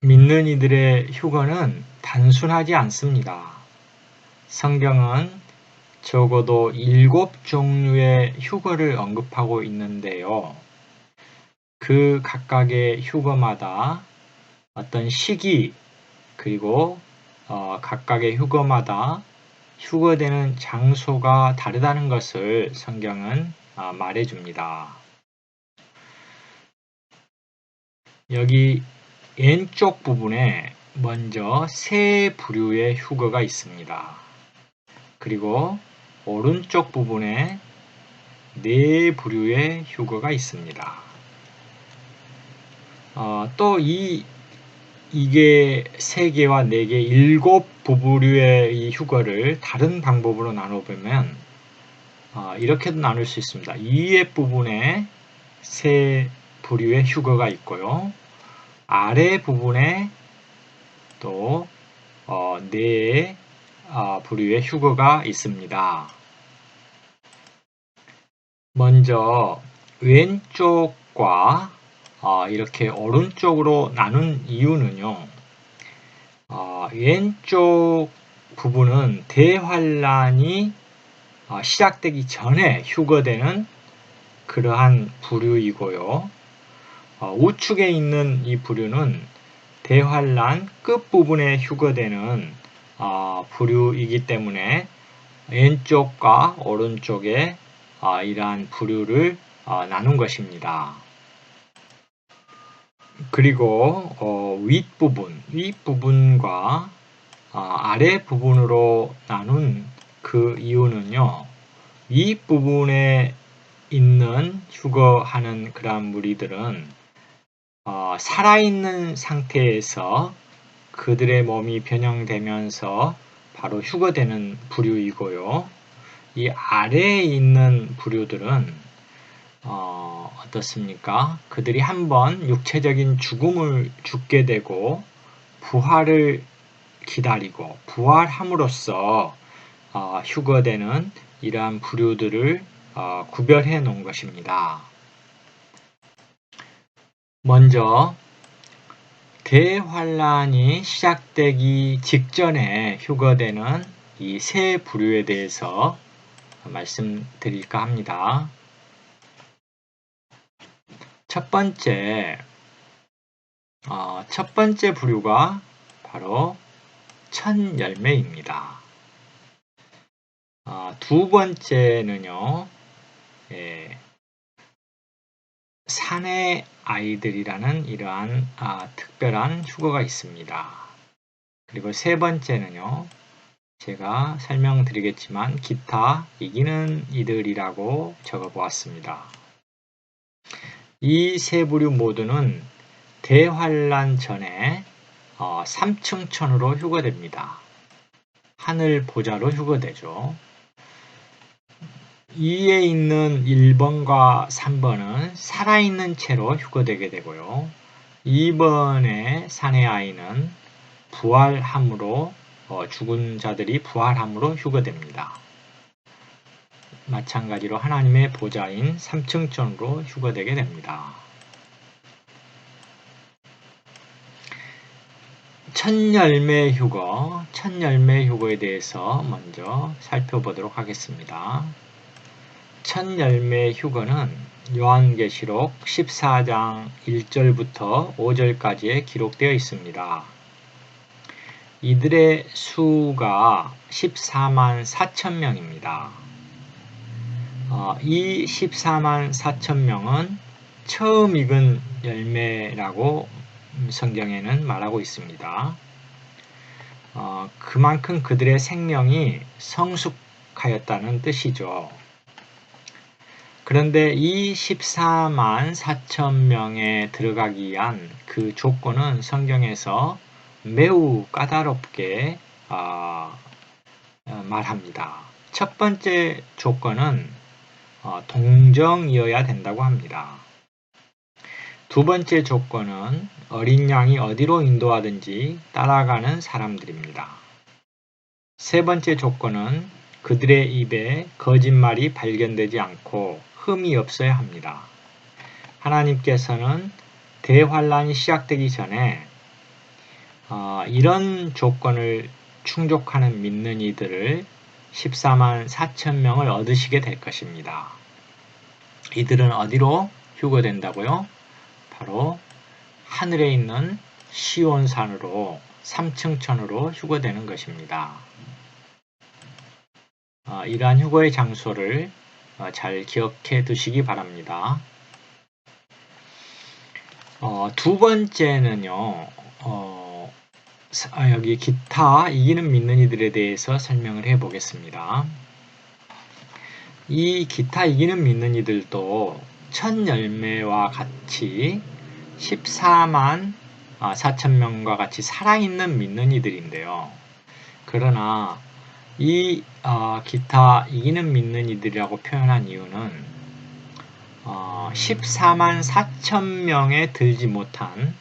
믿는 이들의 휴거는 단순하지 않습니다. 성경은 적어도 7종류의 휴거를 언급하고 있는데요. 그 각각의 휴거마다 어떤 시기 그리고 각각의 휴거마다 휴거되는 장소가 다르다는 것을 성경은 말해줍니다. 여기 왼쪽 부분에 먼저 세 부류의 휴거가 있습니다. 그리고 오른쪽 부분에 네 부류의 휴거가 있습니다. 또 이게 3개와 4개, 7부류의 이 휴거를 다른 방법으로 나눠보면 이렇게도 나눌 수 있습니다. 위에 부분에 3부류의 휴거가 있고요. 아래 부분에 또 4부류의 휴거가 있습니다. 먼저 왼쪽과 이렇게 오른쪽으로 나눈 이유는요. 왼쪽 부분은 대환란이 시작되기 전에 휴거되는 그러한 부류이고요. 우측에 있는 이 부류는 대환란 끝부분에 휴거되는 부류이기 때문에 왼쪽과 오른쪽에 이러한 부류를 나눈 것입니다. 그리고 윗부분과 아래 부분으로 나눈 그 이유는요. 윗부분에 있는 휴거하는 그러한 무리들은 살아있는 상태에서 그들의 몸이 변형되면서 바로 휴거되는 부류이고요. 이 아래에 있는 부류들은 어떻습니까? 그들이 한번 육체적인 죽음을 죽게 되고 부활을 기다리고 부활함으로써 휴거되는 이러한 부류들을 구별해 놓은 것입니다. 먼저 대환란이 시작되기 직전에 휴거되는 이 세 부류에 대해서 말씀드릴까 합니다. 첫 번째 부류가 바로 천열매입니다. 두 번째는요, 사내 아이들이라는 이러한 특별한 휴거가 있습니다. 그리고 세 번째는요, 제가 설명드리겠지만 기타 이기는 이들이라고 적어보았습니다. 이 세 부류 모두는 대환란 전에 삼층천으로 휴거됩니다. 하늘 보좌로 휴거되죠. 2에 있는 1번과 3번은 살아있는 채로 휴거되게 되고요. 2번의 사내 아이는 부활함으로 죽은 자들이 부활함으로 휴거됩니다. 마찬가지로 하나님의 보좌인 삼층천으로 휴거되게 됩니다. 천열매 휴거에 대해서 먼저 살펴보도록 하겠습니다. 천열매 휴거는 요한계시록 14장 1절부터 5절까지에 기록되어 있습니다. 이들의 수가 14만 4천 명입니다. 이 14만 4천 명은 처음 익은 열매라고 성경에는 말하고 있습니다. 그만큼 그들의 생명이 성숙하였다는 뜻이죠. 그런데 이 14만 4천 명에 들어가기 위한 그 조건은 성경에서 매우 까다롭게 말합니다. 첫 번째 조건은 동정이어야 된다고 합니다. 두 번째 조건은 어린 양이 어디로 인도하든지 따라가는 사람들입니다. 세 번째 조건은 그들의 입에 거짓말이 발견되지 않고 흠이 없어야 합니다. 하나님께서는 대환란이 시작되기 전에 이런 조건을 충족하는 믿는 이들을 14만 4천 명을 얻으시게 될 것입니다. 이들은 어디로 휴거된다고요? 바로 하늘에 있는 시온산으로 3층천으로 휴거되는 것입니다. 이러한 휴거의 장소를 잘 기억해 두시기 바랍니다. 두 번째는요, 여기 기타 이기는 믿는 이들에 대해서 설명을 해 보겠습니다. 이 기타 이기는 믿는 이들도 첫 열매와 같이 14만 4천 명과 같이 살아있는 믿는 이들인데요. 그러나 이 기타 이기는 믿는 이들이라고 표현한 이유는 14만 4천 명에 들지 못한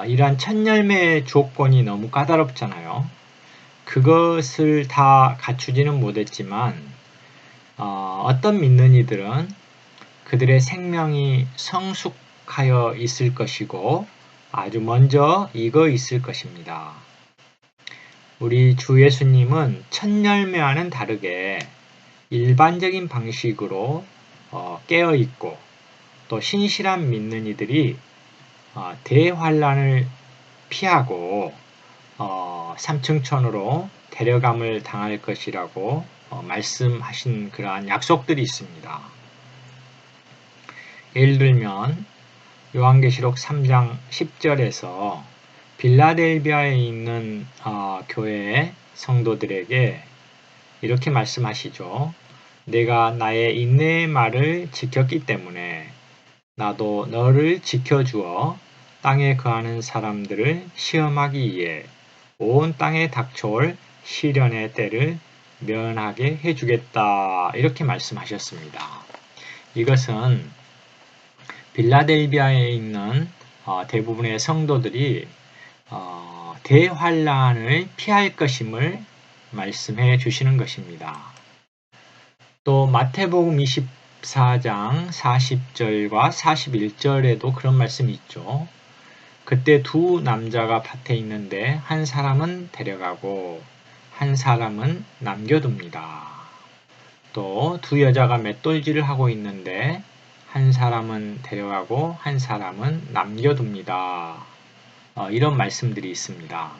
이러한 첫 열매의 조건이 너무 까다롭잖아요. 그것을 다 갖추지는 못했지만 어떤 믿는 이들은 그들의 생명이 성숙하여 있을 것이고 아주 먼저 익어 있을 것입니다. 우리 주 예수님은 첫 열매와는 다르게 일반적인 방식으로 깨어 있고 또 신실한 믿는 이들이 대환란을 피하고 삼층천으로 데려감을 당할 것이라고 말씀하신 그러한 약속들이 있습니다. 예를 들면 요한계시록 3장 10절에서 빌라델비아에 있는 교회의 성도들에게 이렇게 말씀하시죠. 내가 나의 인내의 말을 지켰기 때문에 나도 너를 지켜주어 땅에 거하는 사람들을 시험하기 위해 온 땅에 닥쳐올 시련의 때를 면하게 해주겠다. 이렇게 말씀하셨습니다. 이것은 빌라델비아에 있는 대부분의 성도들이 대환란을 피할 것임을 말씀해 주시는 것입니다. 또 마태복음 24장 40절과 41절에도 그런 말씀이 있죠. 그때 두 남자가 밭에 있는데 한 사람은 데려가고 한 사람은 남겨둡니다. 또 두 여자가 맷돌질을 하고 있는데 한 사람은 데려가고 한 사람은 남겨둡니다. 이런 말씀들이 있습니다.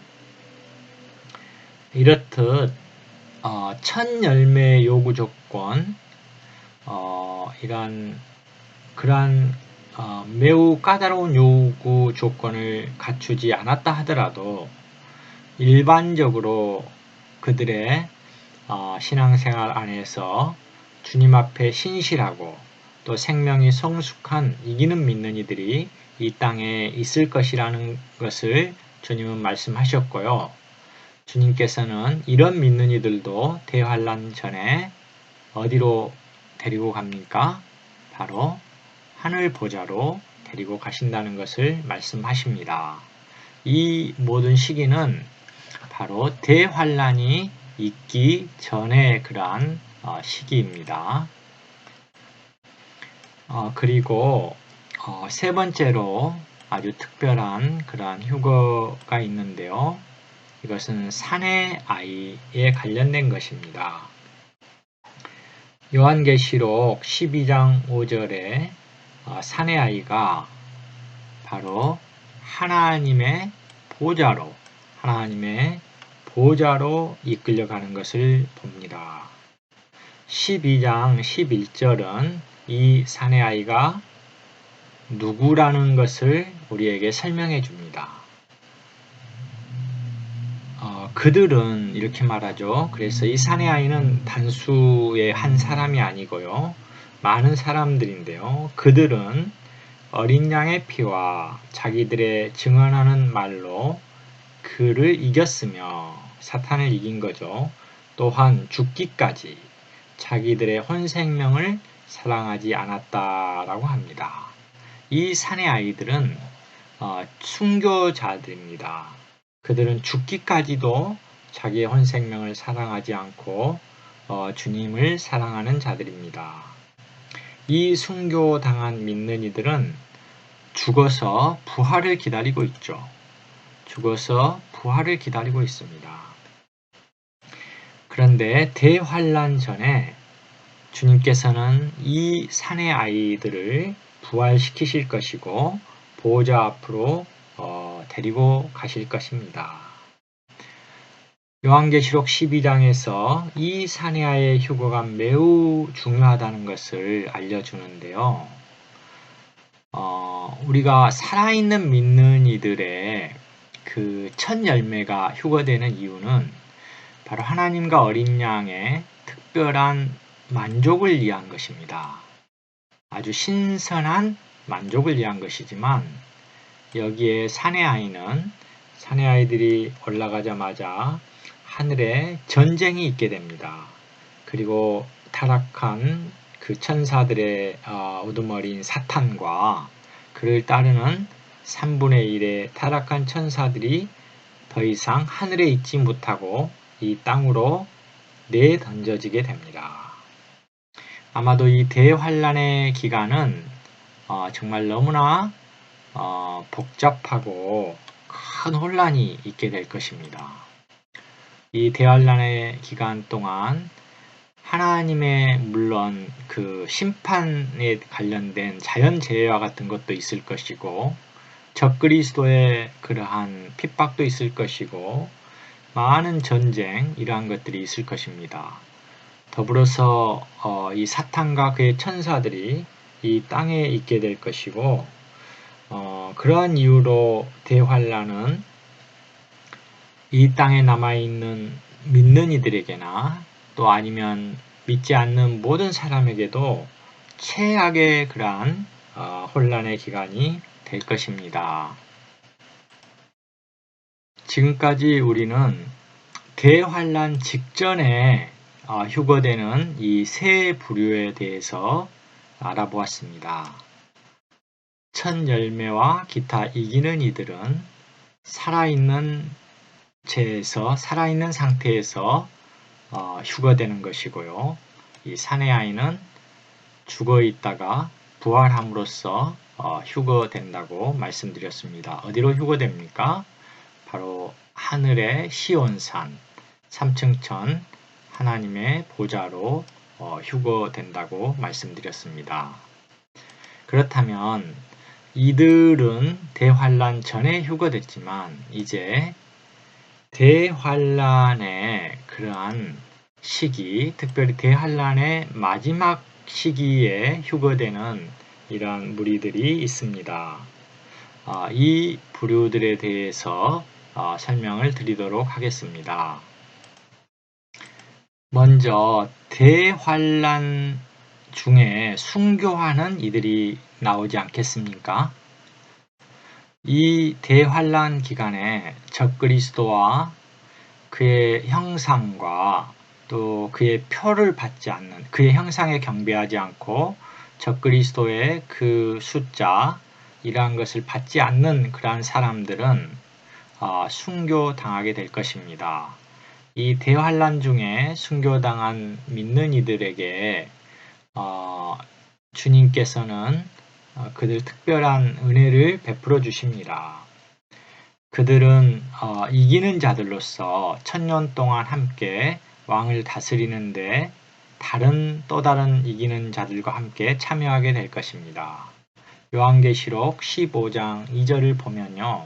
이렇듯 첫 열매 요구 조건, 그러한 매우 까다로운 요구 조건을 갖추지 않았다 하더라도 일반적으로 그들의 신앙생활 안에서 주님 앞에 신실하고 또 생명이 성숙한 이기는 믿는 이들이 이 땅에 있을 것이라는 것을 주님은 말씀하셨고요. 주님께서는 이런 믿는 이들도 대환란 전에 어디로 데리고 갑니까? 바로 하늘 보좌로 데리고 가신다는 것을 말씀하십니다. 이 모든 시기는 바로 대환란이 있기 전의 그러한 시기입니다. 그리고 세 번째로 아주 특별한 그러한 휴거가 있는데요. 이것은 산의 아이에 관련된 것입니다. 요한계시록 12장 5절에 산의 아이가 바로 하나님의 보좌로 이끌려가는 것을 봅니다. 12장 11절은 이 산의 아이가 누구라는 것을 우리에게 설명해 줍니다. 그들은 이렇게 말하죠. 그래서 이 산의 아이는 단수의 한 사람이 아니고요. 많은 사람들인데요. 그들은 어린 양의 피와 자기들의 증언하는 말로 그를 이겼으며 사탄을 이긴 거죠. 또한 죽기까지 자기들의 혼 생명을 사랑하지 않았다라고 합니다. 이 산의 아이들은 순교자들입니다. 그들은 죽기까지도 자기의 혼 생명을 사랑하지 않고 주님을 사랑하는 자들입니다. 이 순교당한 믿는 이들은 죽어서 부활을 기다리고 있죠. 죽어서 부활을 기다리고 있습니다. 그런데 대환란 전에 주님께서는 이 산의 아이들을 부활시키실 것이고 보호자 앞으로 데리고 가실 것입니다. 요한계시록 12장에서 이 산의 아이의 휴거가 매우 중요하다는 것을 알려주는데요. 우리가 살아있는 믿는 이들의 그 첫 열매가 휴거되는 이유는 바로 하나님과 어린 양의 특별한 만족을 위한 것입니다. 아주 신선한 만족을 위한 것이지만 여기에 산의 아이들이 올라가자마자 하늘에 전쟁이 있게 됩니다. 그리고 타락한 그 천사들의 우두머리인 사탄과 그를 따르는 3분의 1의 타락한 천사들이 더 이상 하늘에 있지 못하고 이 땅으로 내던져지게 됩니다. 아마도 이 대환란의 기간은 정말 너무나 복잡하고 큰 혼란이 있게 될 것입니다. 이 대환란의 기간 동안 하나님의 물론 그 심판에 관련된 자연재해와 같은 것도 있을 것이고 적그리스도의 그러한 핍박도 있을 것이고 많은 전쟁 이러한 것들이 있을 것입니다. 더불어서 이 사탄과 그의 천사들이 이 땅에 있게 될 것이고 그러한 이유로 대환란은 이 땅에 남아있는 믿는 이들에게나 또 아니면 믿지 않는 모든 사람에게도 최악의 그러한 혼란의 기간이 될 것입니다. 지금까지 우리는 대환란 직전에 휴거되는 이 세 부류에 대해서 알아보았습니다. 첫 열매와 기타 이기는 이들은 살아있는 상태에서 휴거되는 것이고요. 이 산의 아이는 죽어 있다가 부활함으로써 휴거된다고 말씀드렸습니다. 어디로 휴거됩니까? 바로 하늘의 시온산, 삼층천 하나님의 보좌로 휴거된다고 말씀드렸습니다. 그렇다면 이들은 대환란 전에 휴거됐지만 이제 대환란의 그러한 시기, 특별히 대환란의 마지막 시기에 휴거되는 이러한 무리들이 있습니다. 이 부류들에 대해서 설명을 드리도록 하겠습니다. 먼저 대환란 중에 순교하는 이들이 나오지 않겠습니까? 이 대환란 기간에 적그리스도와 그의 형상과 또 그의 표를 받지 않는, 그의 형상에 경배하지 않고 적그리스도의 그 숫자 이러한 것을 받지 않는 그러한 사람들은 순교당하게 될 것입니다. 이 대환란 중에 순교당한 믿는 이들에게 주님께서는 그들 특별한 은혜를 베풀어 주십니다. 그들은 이기는 자들로서 1000년 동안 함께 왕을 다스리는데 또 다른 이기는 자들과 함께 참여하게 될 것입니다. 요한계시록 15장 2절을 보면요.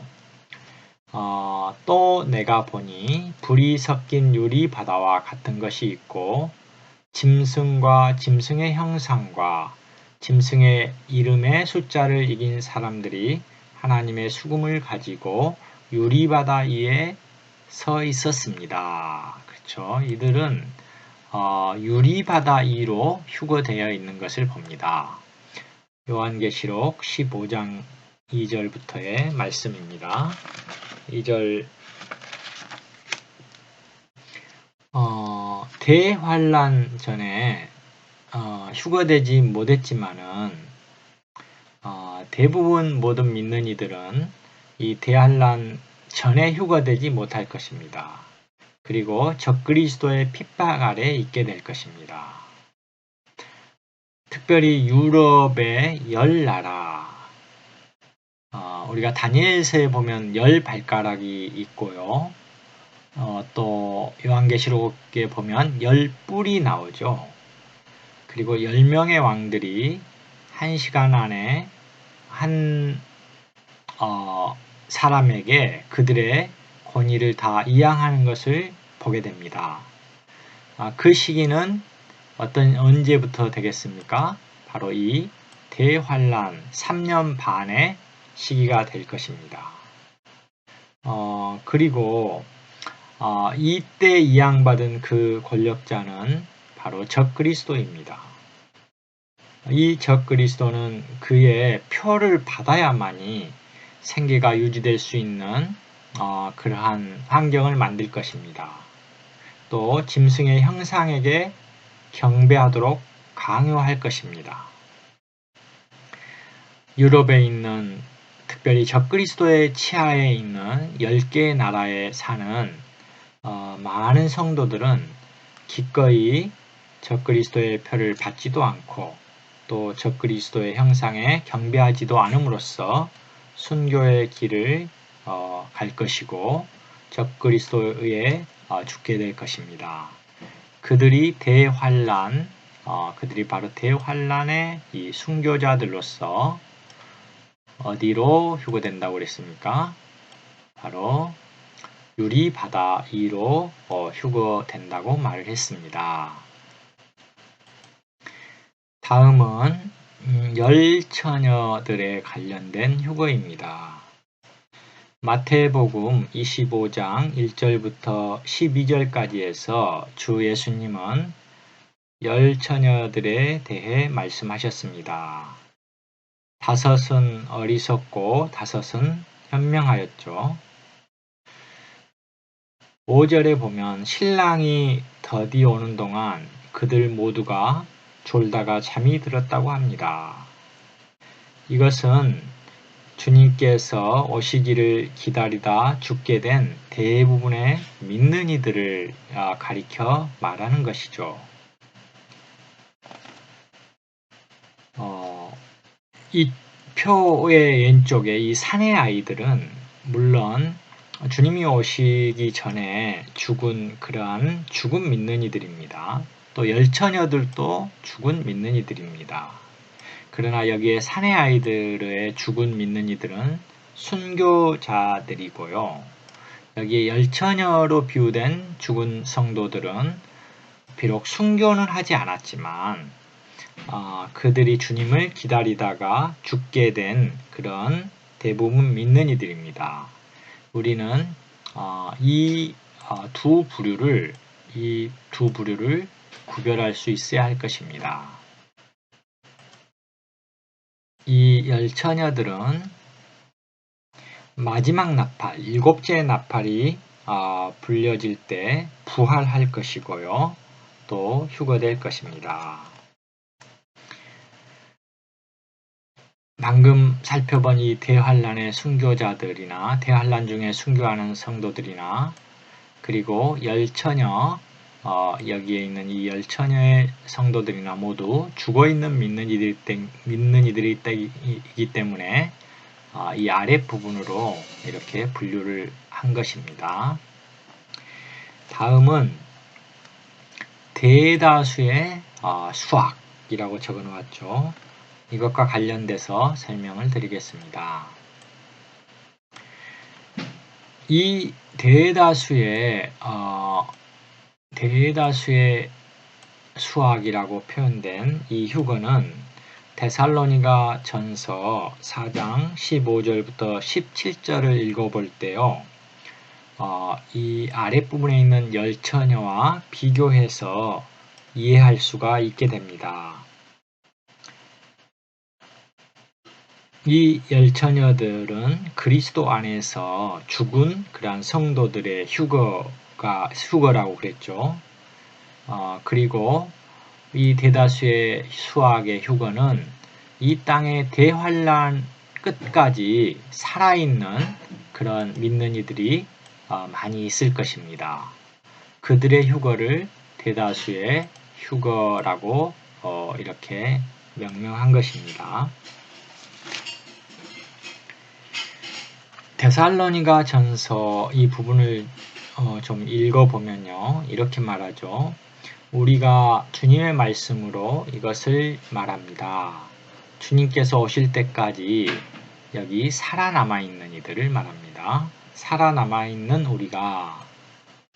또 내가 보니 불이 섞인 유리 바다와 같은 것이 있고 짐승과 짐승의 형상과 짐승의 이름의 숫자를 이긴 사람들이 하나님의 수금을 가지고 유리바다 위에 서 있었습니다. 그렇죠. 이들은 유리바다 위로 휴거되어 있는 것을 봅니다. 요한계시록 15장 2절부터의 말씀입니다. 2절 대환란 전에 휴거되지 못했지만은 대부분 모든 믿는 이들은 이 대환란 전에 휴거되지 못할 것입니다. 그리고 적그리스도의 핍박 아래 있게 될 것입니다. 특별히 유럽의 10나라 우리가 다니엘서에 보면 10발가락이 있고요. 또 요한계시록에 보면 10뿔이 나오죠. 그리고 10명의 왕들이 1시간 안에 한 사람에게 그들의 권위를 다 이양하는 것을 보게 됩니다. 그 시기는 언제부터 되겠습니까? 바로 이 대환란 3년 반의 시기가 될 것입니다. 그리고 이때 이양받은 그 권력자는 바로 적그리스도입니다. 이 적그리스도는 그의 표를 받아야만이 생계가 유지될 수 있는 그러한 환경을 만들 것입니다. 또 짐승의 형상에게 경배하도록 강요할 것입니다. 유럽에 있는 특별히 적그리스도의 치하에 있는 10개의 나라에 사는 많은 성도들은 기꺼이 적그리스도의 표를 받지도 않고 또 적그리스도의 형상에 경배하지도 않음으로써 순교의 길을 갈 것이고 적그리스도에 의해 죽게 될 것입니다. 그들이 바로 대환란의 이 순교자들로서 어디로 휴거된다고 그랬습니까? 바로 유리바다 위로 휴거된다고 말을 했습니다. 다음은 열처녀들에 관련된 휴거입니다. 마태복음 25장 1절부터 12절까지에서 주 예수님은 열처녀들에 대해 말씀하셨습니다. 5은 어리석고 5은 현명하였죠. 5절에 보면 신랑이 더디 오는 동안 그들 모두가 졸다가 잠이 들었다고 합니다. 이것은 주님께서 오시기를 기다리다 죽게 된 대부분의 믿는 이들을 가리켜 말하는 것이죠. 이 표의 왼쪽에 이 산의 아이들은 물론 주님이 오시기 전에 죽은 그러한 죽은 믿는 이들입니다. 또 열처녀들도 죽은 믿는 이들입니다. 그러나 여기에 산의 아이들의 죽은 믿는 이들은 순교자들이고요. 여기에 열처녀로 비유된 죽은 성도들은 비록 순교는 하지 않았지만 그들이 주님을 기다리다가 죽게 된 그런 대부분 믿는 이들입니다. 우리는 이 두 부류를 구별할 수 있어야 할 것입니다. 이 열처녀들은 마지막 나팔, 7째 나팔이 불려질 때 부활할 것이고요. 또 휴거될 것입니다. 방금 살펴본 이 대환란의 순교자들이나 대환란 중에 순교하는 성도들이나 그리고 열처녀 여기에 있는 이 열처녀의 성도들이나 모두 죽어있는 믿는 이들이기 때문에 이 아랫부분으로 이렇게 분류를 한 것입니다. 다음은 대다수의 수학이라고 적어 놓았죠. 이것과 관련돼서 설명을 드리겠습니다. 이 대다수의 수학이라고 표현된 이 휴거는 데살로니가 전서 4장 15절부터 17절을 읽어볼 때요. 이 아랫부분에 있는 열처녀와 비교해서 이해할 수가 있게 됩니다. 이 열처녀들은 그리스도 안에서 죽은 그러한 성도들의 휴거라고 그랬죠. 그리고 이 대다수의 수학의 휴거는 이 땅의 대환란 끝까지 살아있는 그런 믿는 이들이 많이 있을 것입니다. 그들의 휴거를 대다수의 휴거라고 이렇게 명명한 것입니다. 데살로니가 전서 이 부분을 좀 읽어보면요. 이렇게 말하죠. 우리가 주님의 말씀으로 이것을 말합니다. 주님께서 오실 때까지 여기 살아남아 있는 이들을 말합니다. 살아남아 있는 우리가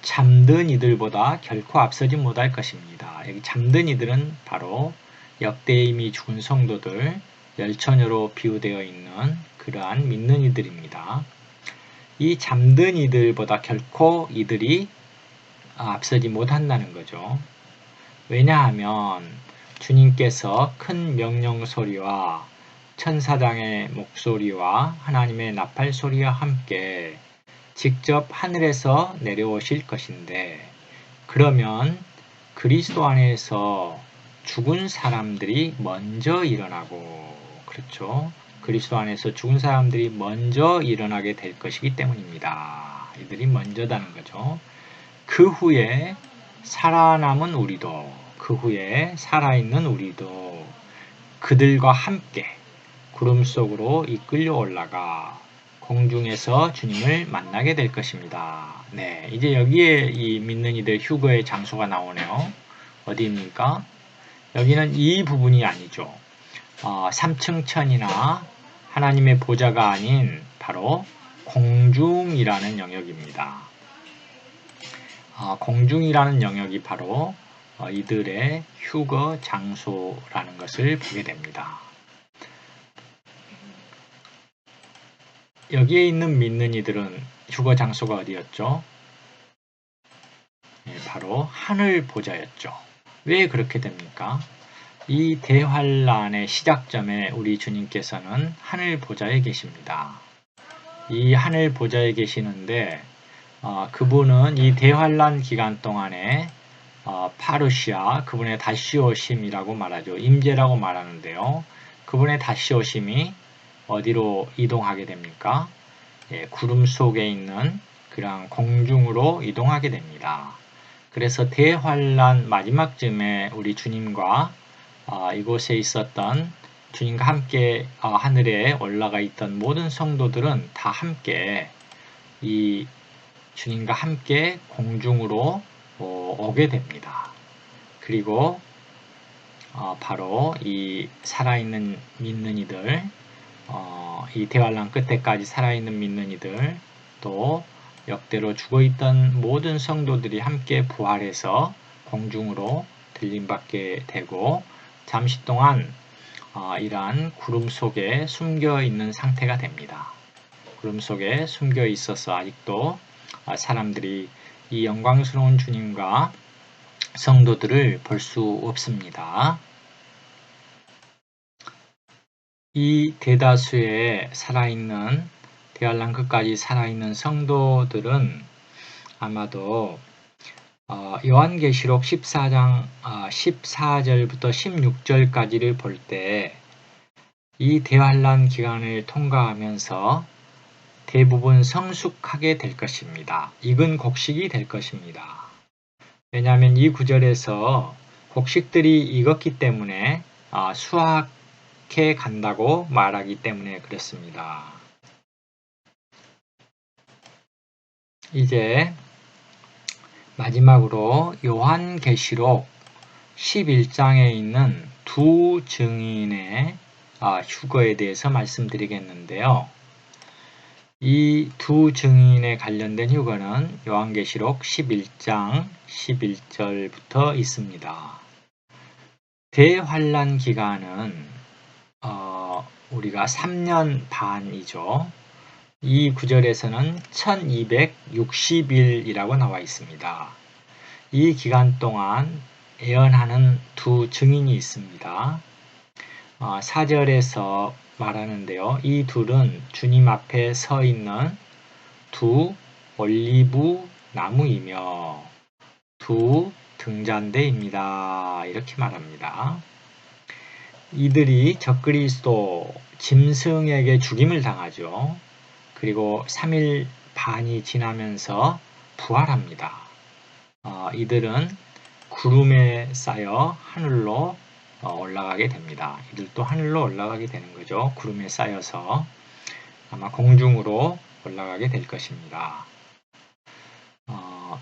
잠든 이들보다 결코 앞서지 못할 것입니다. 여기 잠든 이들은 바로 역대 이미 죽은 성도들, 열처녀로 비유되어 있는 그러한 믿는 이들입니다. 이 잠든 이들보다 결코 이들이 앞서지 못한다는 거죠. 왜냐하면 주님께서 큰 명령 소리와 천사장의 목소리와 하나님의 나팔 소리와 함께 직접 하늘에서 내려오실 것인데, 그러면 그리스도 안에서 죽은 사람들이 먼저 일어나고, 그렇죠? 그리스도 안에서 죽은 사람들이 먼저 일어나게 될 것이기 때문입니다. 이들이 먼저다는 거죠. 그 후에 살아남은 우리도, 그 후에 살아있는 우리도 그들과 함께 구름 속으로 이끌려 올라가 공중에서 주님을 만나게 될 것입니다. 네, 이제 여기에 이 믿는 이들 휴거의 장소가 나오네요. 어디입니까? 여기는 이 부분이 아니죠. 3층 천이나 하나님의 보좌가 아닌 바로 공중이라는 영역입니다. 공중이라는 영역이 바로 이들의 휴거 장소라는 것을 보게 됩니다. 여기에 있는 믿는 이들은 휴거 장소가 어디였죠? 바로 하늘 보좌였죠. 왜 그렇게 됩니까? 이 대환란의 시작점에 우리 주님께서는 하늘 보좌에 계십니다. 이 하늘 보좌에 계시는데 그분은 이 대환란 기간 동안에 파루시아, 그분의 다시 오심이라고 말하죠. 임재라고 말하는데요. 그분의 다시 오심이 어디로 이동하게 됩니까? 구름 속에 있는 그런 공중으로 이동하게 됩니다. 그래서 대환란 마지막쯤에 우리 주님과 이곳에 있었던 주님과 함께 하늘에 올라가 있던 모든 성도들은 다 함께 이 주님과 함께 공중으로 오게 됩니다. 그리고 바로 이 살아있는 믿는 이들, 이 대환란 끝에까지 살아있는 믿는 이들, 또 역대로 죽어있던 모든 성도들이 함께 부활해서 공중으로 들림받게 되고 잠시 동안 이러한 구름 속에 숨겨 있는 상태가 됩니다. 구름 속에 숨겨 있어서 아직도 사람들이 이 영광스러운 주님과 성도들을 볼 수 없습니다. 이 대다수의 살아있는 대환란 끝까지 살아있는 성도들은 아마도 요한계시록 14장 14절부터 16절까지를 볼 때 이 대환란 기간을 통과하면서 대부분 성숙하게 될 것입니다. 익은 곡식이 될 것입니다. 왜냐하면 이 구절에서 곡식들이 익었기 때문에 수확해 간다고 말하기 때문에 그렇습니다. 이제 마지막으로 요한계시록 11장에 있는 두 증인의 휴거에 대해서 말씀드리겠는데요. 이 두 증인에 관련된 휴거는 요한계시록 11장 11절부터 있습니다. 대환란 기간은 우리가 3년 반이죠. 이 구절에서는 1260일이라고 나와 있습니다. 이 기간 동안 예언하는 두 증인이 있습니다. 4절에서 말하는데요. 이 둘은 주님 앞에 서 있는 두 올리브 나무이며 두 등잔대입니다. 이렇게 말합니다. 이들이 적그리스도 짐승에게 죽임을 당하죠. 그리고 3일 반이 지나면서 부활합니다. 이들은 구름에 쌓여 하늘로 올라가게 됩니다. 이들도 하늘로 올라가게 되는 거죠. 구름에 쌓여서 아마 공중으로 올라가게 될 것입니다.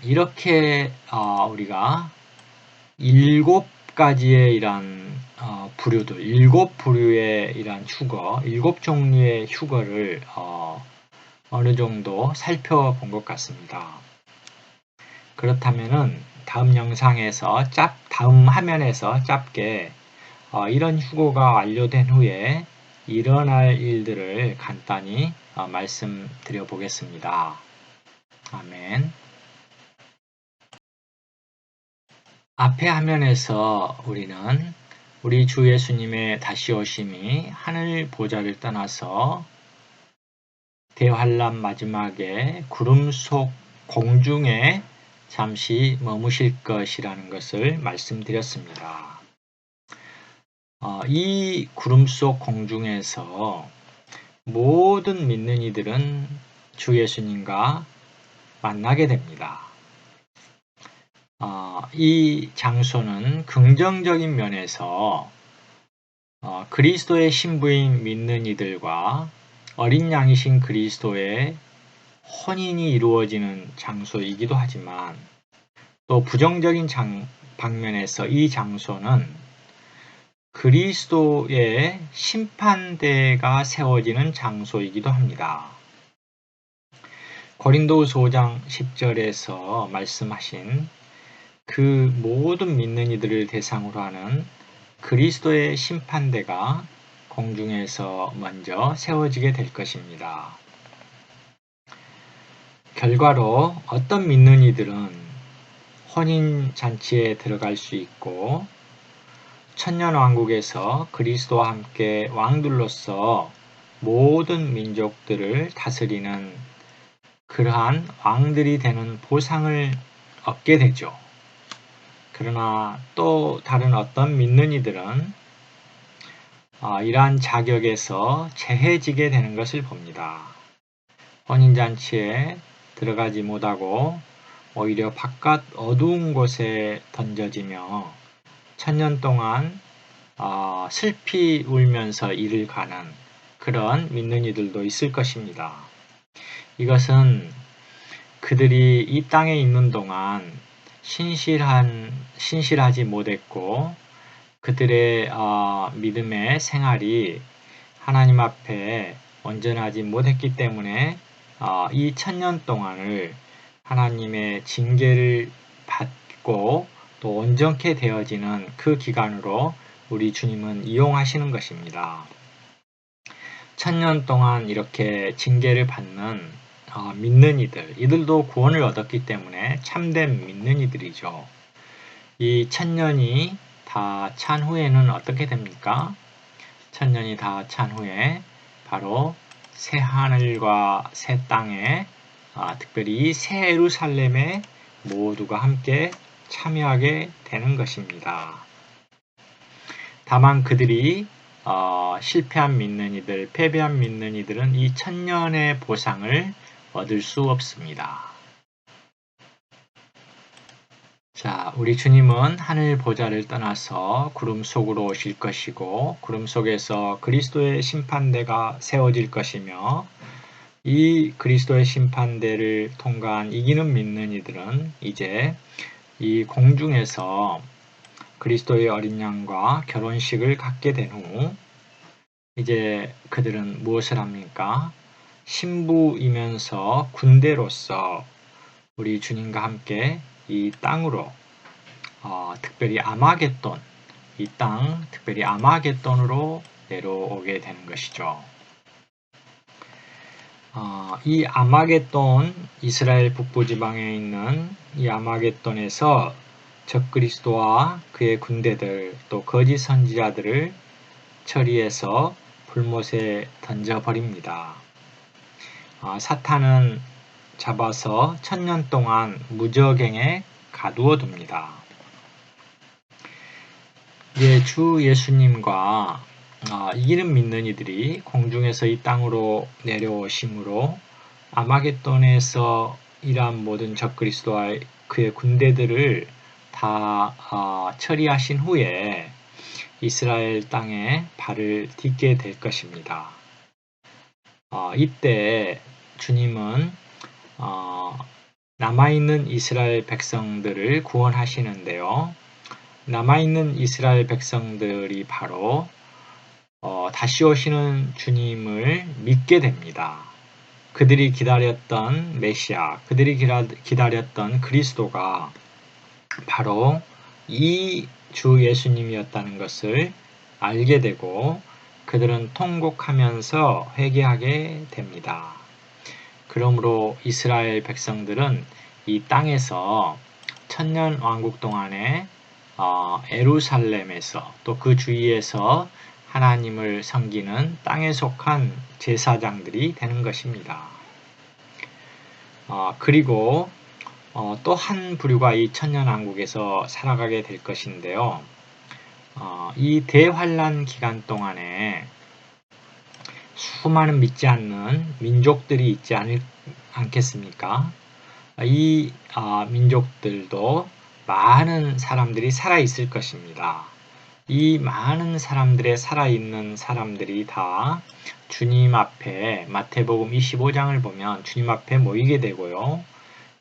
이렇게 우리가 7가지의 이런 부류들, 7부류의 이런 휴거, 7종류의 휴거를 어느 정도 살펴본 것 같습니다. 그렇다면은 다음 영상에서 다음 화면에서 짧게 이런 휴거가 완료된 후에 일어날 일들을 간단히 말씀드려 보겠습니다. 아멘. 앞에 화면에서 우리는 우리 주 예수님의 다시 오심이 하늘 보좌를 떠나서 대환란 마지막에 구름 속 공중에 잠시 머무실 것이라는 것을 말씀드렸습니다. 이 구름 속 공중에서 모든 믿는 이들은 주 예수님과 만나게 됩니다. 이 장소는 긍정적인 면에서 그리스도의 신부인 믿는 이들과 어린 양이신 그리스도의 혼인이 이루어지는 장소이기도 하지만 또 부정적인 방면에서 이 장소는 그리스도의 심판대가 세워지는 장소이기도 합니다. 고린도후서 5장 10절에서 말씀하신 그 모든 믿는 이들을 대상으로 하는 그리스도의 심판대가 공중에서 먼저 세워지게 될 것입니다. 결과로 어떤 믿는 이들은 혼인잔치에 들어갈 수 있고 천년왕국에서 그리스도와 함께 왕들로서 모든 민족들을 다스리는 그러한 왕들이 되는 보상을 얻게 되죠. 그러나 또 다른 어떤 믿는 이들은 이러한 자격에서 제해지게 되는 것을 봅니다. 혼인잔치에 들어가지 못하고 오히려 바깥 어두운 곳에 던져지며 천년 동안 슬피 울면서 일을 가는 그런 믿는 이들도 있을 것입니다. 이것은 그들이 이 땅에 있는 동안 신실하지 못했고 그들의 믿음의 생활이 하나님 앞에 온전하지 못했기 때문에 이 천년 동안을 하나님의 징계를 받고 또 온전케 되어지는 그 기간으로 우리 주님은 이용하시는 것입니다. 천년 동안 이렇게 징계를 받는 믿는 이들도 구원을 얻었기 때문에 참된 믿는 이들이죠. 이 천년이 다 찬 후에는 어떻게 됩니까? 천년이 다 찬 후에 바로 새 하늘과 새 땅에 특별히 새 예루살렘에 모두가 함께 참여하게 되는 것입니다. 다만 그들이 실패한 믿는 이들, 패배한 믿는 이들은 이 천년의 보상을 얻을 수 없습니다. 자, 우리 주님은 하늘 보좌를 떠나서 구름 속으로 오실 것이고 구름 속에서 그리스도의 심판대가 세워질 것이며 이 그리스도의 심판대를 통과한 이기는 믿는 이들은 이제 이 공중에서 그리스도의 어린 양과 결혼식을 갖게 된 후 이제 그들은 무엇을 합니까? 신부이면서 군대로서 우리 주님과 함께 이 땅으로 특별히 아마겟돈, 이 땅 특별히 아마겟돈으로 내려오게 되는 것이죠. 이 아마겟돈, 이스라엘 북부지방에 있는 이 아마겟돈에서 적그리스도와 그의 군대들 또 거짓 선지자들을 처리해서 불못에 던져버립니다. 사탄은 잡아서 천년 동안 무저갱에 가두어 둡니다. 이제 주 예수님과 이기는 믿는 이들이 공중에서 이 땅으로 내려오심으로 아마겟돈에서 일한 모든 적그리스도와 그의 군대들을 다 처리하신 후에 이스라엘 땅에 발을 딛게 될 것입니다. 이때 주님은 남아있는 이스라엘 백성들을 구원하시는데요. 남아있는 이스라엘 백성들이 바로 다시 오시는 주님을 믿게 됩니다. 그들이 기다렸던 메시아, 그들이 기다렸던 그리스도가 바로 이 주 예수님이었다는 것을 알게 되고 그들은 통곡하면서 회개하게 됩니다. 그러므로 이스라엘 백성들은 이 땅에서 천년 왕국 동안에 예루살렘에서 또 그 주위에서 하나님을 섬기는 땅에 속한 제사장들이 되는 것입니다. 그리고 또 한 부류가 이 천년왕국에서 살아가게 될 것인데요. 이 대환란 기간 동안에 수많은 믿지 않는 민족들이 있지 않겠습니까? 이 민족들도 많은 사람들이 살아있을 것입니다. 이 많은 사람들의 살아있는 사람들이 다 주님 앞에 마태복음 25장을 보면 주님 앞에 모이게 되고요.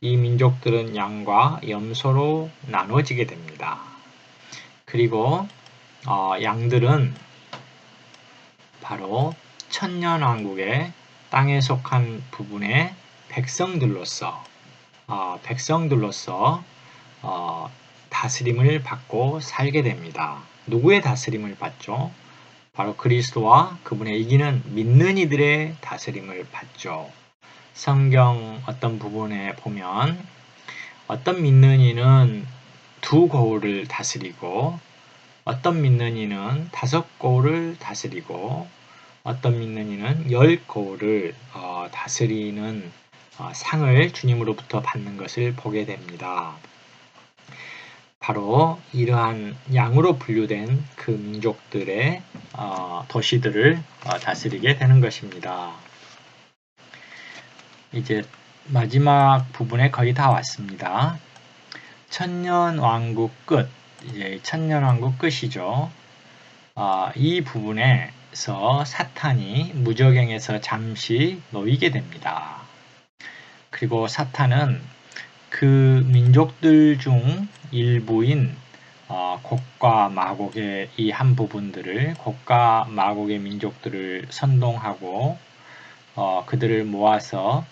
이 민족들은 양과 염소로 나눠지게 됩니다. 그리고 양들은 바로 천년왕국의 땅에 속한 부분의 백성들로서 다스림을 받고 살게 됩니다. 누구의 다스림을 받죠? 바로 그리스도와 그분의 이기는 믿는 이들의 다스림을 받죠. 성경 어떤 부분에 보면 어떤 믿는 이는 2고을을 다스리고 어떤 믿는 이는 5고을을 다스리고 어떤 믿는 이는 10고을을 다스리는 상을 주님으로부터 받는 것을 보게 됩니다. 바로 이러한 양으로 분류된 그 민족들의 도시들을 다스리게 되는 것입니다. 이제 마지막 부분에 거의 다 왔습니다. 천년왕국 끝, 이제 천년왕국 끝이죠. 이 부분에서 사탄이 무저갱에서 잠시 놓이게 됩니다. 그리고 사탄은 그 민족들 중 일부인 곡과 마곡의 이 한 부분들을 곡과 마곡의 민족들을 선동하고 그들을 모아서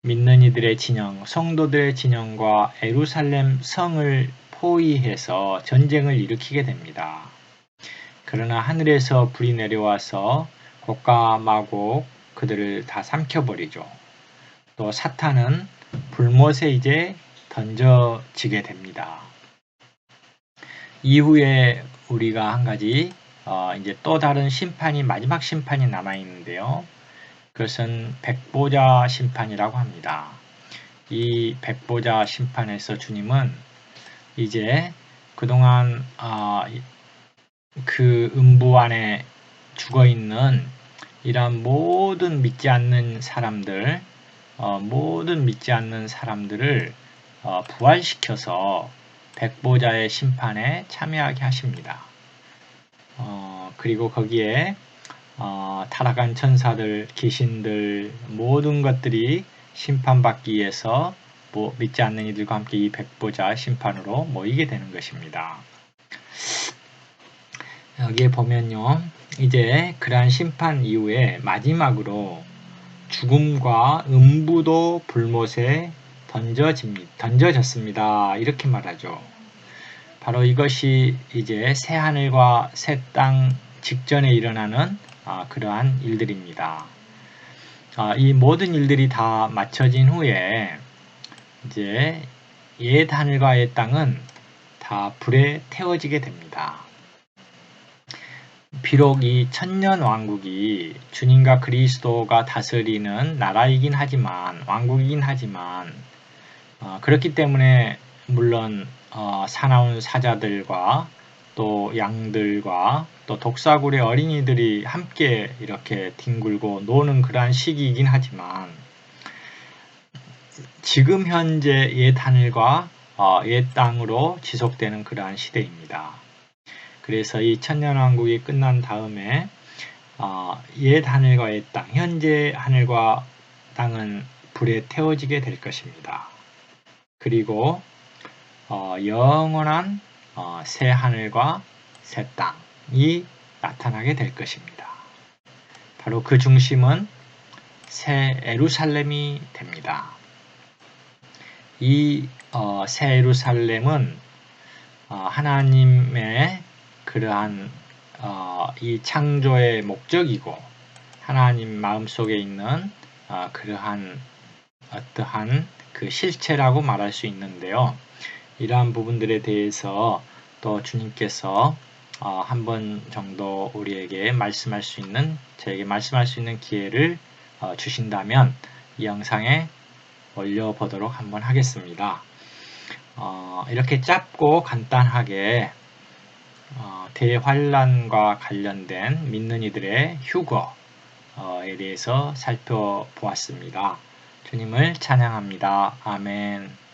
믿는 이들의 진영, 성도들의 진영과 예루살렘 성을 포위해서 전쟁을 일으키게 됩니다. 그러나 하늘에서 불이 내려와서 곡과 마곡 그들을 다 삼켜버리죠. 또 사탄은 불못에 이제 던져지게 됩니다. 이후에 우리가 한 가지 이제 또 다른 심판이 마지막 심판이 남아 있는데요. 그것은 백보자 심판이라고 합니다. 이 백보자 심판에서 주님은 이제 그동안 그 음부 안에 죽어 있는 이런 모든 믿지 않는 사람들을 부활시켜서 백보자의 심판에 참여하게 하십니다. 그리고 거기에 타락한 천사들, 귀신들 모든 것들이 심판받기 위해서 믿지 않는 이들과 함께 이 백보자 심판으로 모이게 되는 것입니다. 여기에 보면요. 이제 그러한 심판 이후에 마지막으로 죽음과 음부도 불못에 던져졌습니다. 이렇게 말하죠. 바로 이것이 이제 새 하늘과 새 땅 직전에 일어나는 그러한 일들입니다. 이 모든 일들이 다 마쳐진 후에 이제 옛 하늘과 옛 땅은 다 불에 태워지게 됩니다. 비록 이 천년 왕국이 주님과 그리스도가 다스리는 나라이긴 하지만 왕국이긴 하지만 그렇기 때문에 물론 사나운 사자들과 또 양들과 또 독사굴의 어린이들이 함께 이렇게 뒹굴고 노는 그러한 시기이긴 하지만 지금 현재 옛 하늘과 옛 땅으로 지속되는 그러한 시대입니다. 그래서 이 천년왕국이 끝난 다음에 옛 하늘과 옛 땅, 현재 하늘과 땅은 불에 태워지게 될 것입니다. 그리고 영원한 새 하늘과 새 땅이 나타나게 될 것입니다. 바로 그 중심은 새 예루살렘이 됩니다. 이 새 예루살렘은 하나님의 그러한 이 창조의 목적이고 하나님 마음속에 있는 그러한 어떠한 그 실체라고 말할 수 있는데요. 이러한 부분들에 대해서 또 주님께서 한 번 정도 우리에게 말씀할 수 있는, 저에게 말씀할 수 있는 기회를 주신다면 이 영상에 올려보도록 한번 하겠습니다. 이렇게 짧고 간단하게 대환란과 관련된 믿는 이들의 휴거에 대해서 살펴보았습니다. 주님을 찬양합니다. 아멘.